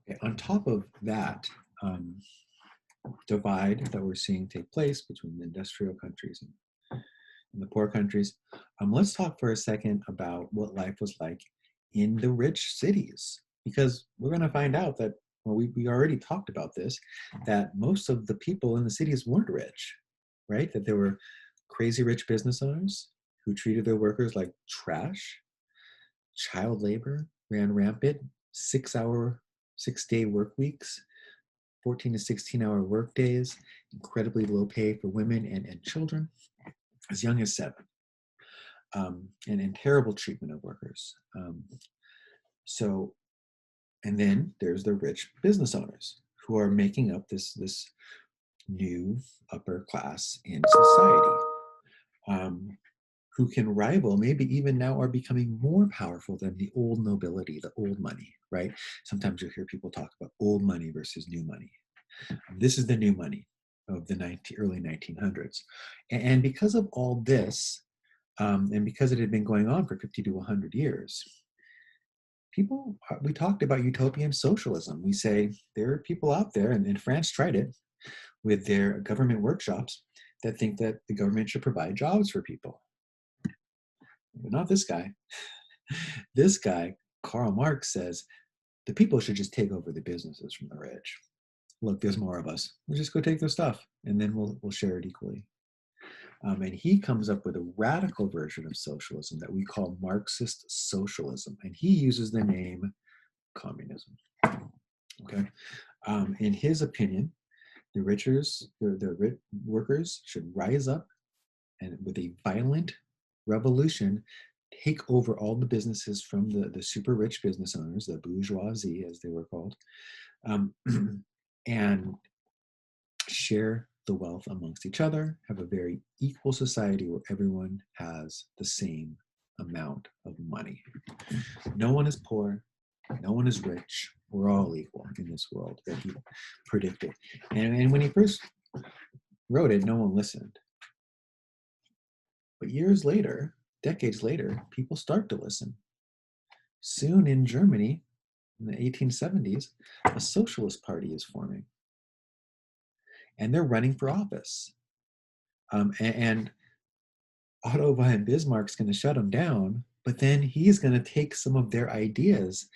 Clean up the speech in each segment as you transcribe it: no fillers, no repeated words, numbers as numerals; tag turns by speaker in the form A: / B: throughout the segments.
A: Okay, on top of that divide that we're seeing take place between the industrial countries and the poor countries, let's talk for a second about what life was like in the rich cities, because we're going to find out that, well, we already talked about this, that most of the people in the cities weren't rich, right? That there were crazy rich business owners who treated their workers like trash. Child labor ran rampant, 6-day work weeks, 14 to 16-hour work days, incredibly low pay for women and children as young as 7, and terrible treatment of workers. So, and then there's the rich business owners who are making up this new upper class in society, who can rival, maybe even now are becoming more powerful than the old nobility, the old money, right? Sometimes you'll hear people talk about old money versus new money. This is the new money of the early 1900s. And because of all this, and because it had been going on for 50 to 100 years, we talked about utopian socialism. We say there are people out there, and France tried it with their government workshops, that think that the government should provide jobs for people. But not this guy. This guy, Karl Marx, says the people should just take over the businesses from the rich. Look, there's more of us. We'll just go take their stuff, and then we'll share it equally. And he comes up with a radical version of socialism that we call Marxist Socialism, and he uses the name communism. Okay, in his opinion, the workers should rise up and, with a violent revolution, take over all the businesses from the super rich business owners, the bourgeoisie, as they were called, and share the wealth amongst each other, have a very equal society where everyone has the same amount of money. No one is poor, no one is rich. We're all equal in this world that he predicted. And when he first wrote it, no one listened. But years later, decades later, people start to listen. Soon in Germany, in the 1870s, a socialist party is forming. And they're running for office. And Otto von Bismarck's going to shut them down, but then he's going to take some of their ideas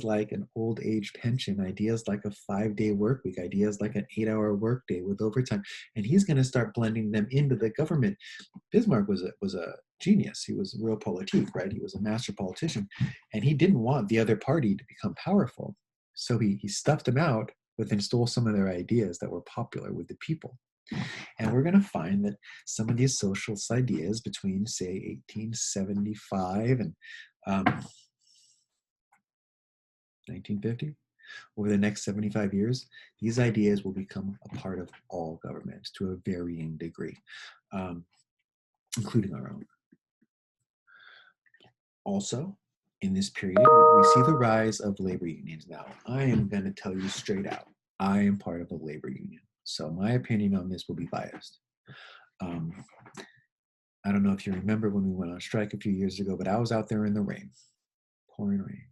A: like an old age pension, ideas like a 5-day work week, ideas like an 8-hour workday with overtime, and he's going to start blending them into the government. Bismarck was a genius. He was a real politique, right? He was a master politician, and he didn't want the other party to become powerful. So he stuffed them out, but then stole some of their ideas that were popular with the people. And we're going to find that some of these socialist ideas between, say, 1875 and 1950, over the next 75 years, these ideas will become a part of all governments to a varying degree, including our own. Also, in this period, we see the rise of labor unions. Now, I am going to tell you straight out, I am part of a labor union. So my opinion on this will be biased. I don't know if you remember when we went on strike a few years ago, but I was out there in the rain, pouring rain.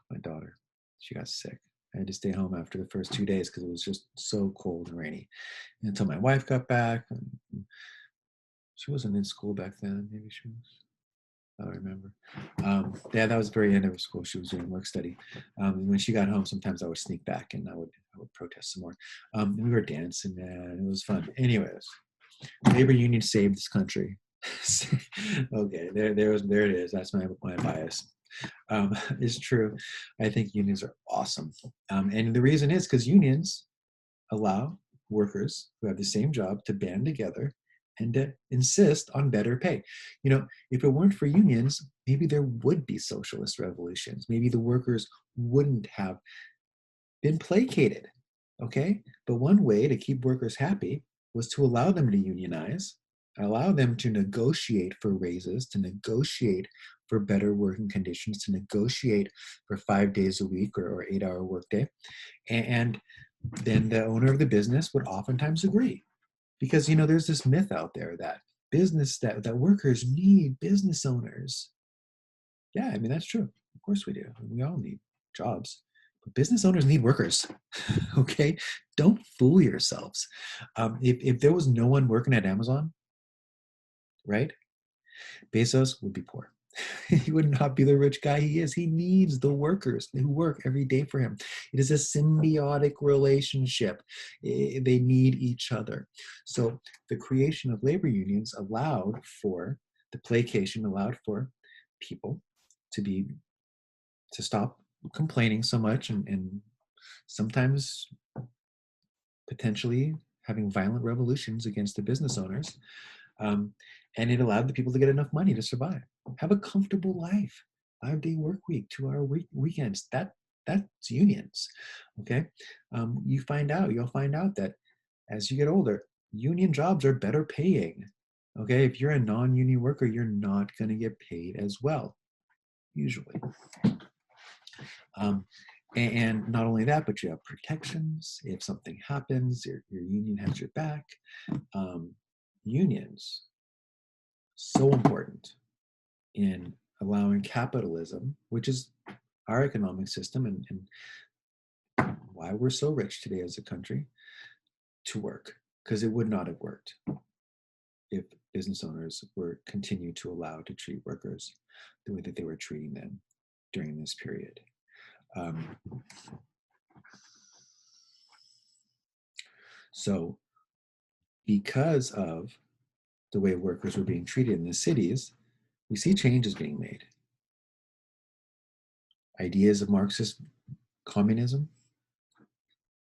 A: My daughter, she got sick. I had to stay home after the first 2 days because it was just so cold and rainy. Until my wife got back. She wasn't in school back then. Maybe she was. I don't remember. Yeah, that was the very end of school. She was doing work study. When she got home, sometimes I would sneak back and I would protest some more. We were dancing, man. It was fun. Anyways, labor union saved this country. Okay, there it is. That's my bias. It's true. I think unions are awesome, and the reason is because unions allow workers who have the same job to band together and to insist on better pay. You know, if it weren't for unions, maybe there would be socialist revolutions. Maybe the workers wouldn't have been placated, okay? But one way to keep workers happy was to allow them to unionize, allow them to negotiate for raises, to negotiate for better working conditions, to negotiate for 5 days a week or 8-hour workday. And then the owner of the business would oftentimes agree. Because, you know, there's this myth out there that that workers need business owners. Yeah, I mean, that's true. Of course we do. We all need jobs. Business owners need workers. Okay, don't fool yourselves. If there was no one working at Amazon, right, Bezos would be poor. He would not be the rich guy he is. He needs the workers who work every day for him. It is a symbiotic relationship. They need each other. So the creation of labor unions allowed for the placation, allowed for people to be to stop complaining so much and sometimes potentially having violent revolutions against the business owners. Um, and it allowed the people to get enough money to survive, have a comfortable life, 5-day work week, 2-hour weekends. That's unions. Okay, you'll find out that as you get older, union jobs are better paying. Okay, if you're a non-union worker, you're not going to get paid as well, usually. Um, and not only that, but you have protections. If something happens, your union has your back. Unions, so important in allowing capitalism, which is our economic system and why we're so rich today as a country, to work. Because it would not have worked if business owners were continued to allow to treat workers the way that they were treating them during this period. So because of the way workers were being treated in the cities, we see changes being made. Ideas of Marxist communism,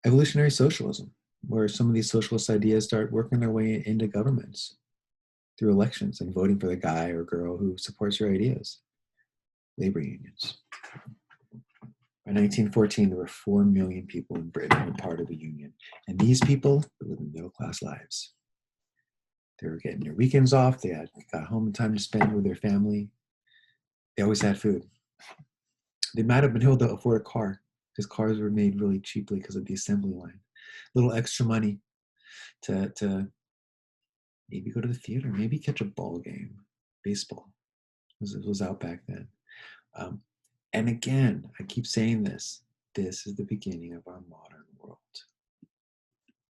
A: evolutionary socialism, where some of these socialist ideas start working their way into governments through elections and voting for the guy or girl who supports your ideas. Labor unions. By 1914, there were 4 million people in Britain who were part of a union. And these people were living middle-class lives. They were getting their weekends off. They got home in time to spend with their family. They always had food. They might have been able to afford a car because cars were made really cheaply because of the assembly line. A little extra money to maybe go to the theater, maybe catch a ball game. Baseball was out back then. And again, I keep saying this is the beginning of our modern world.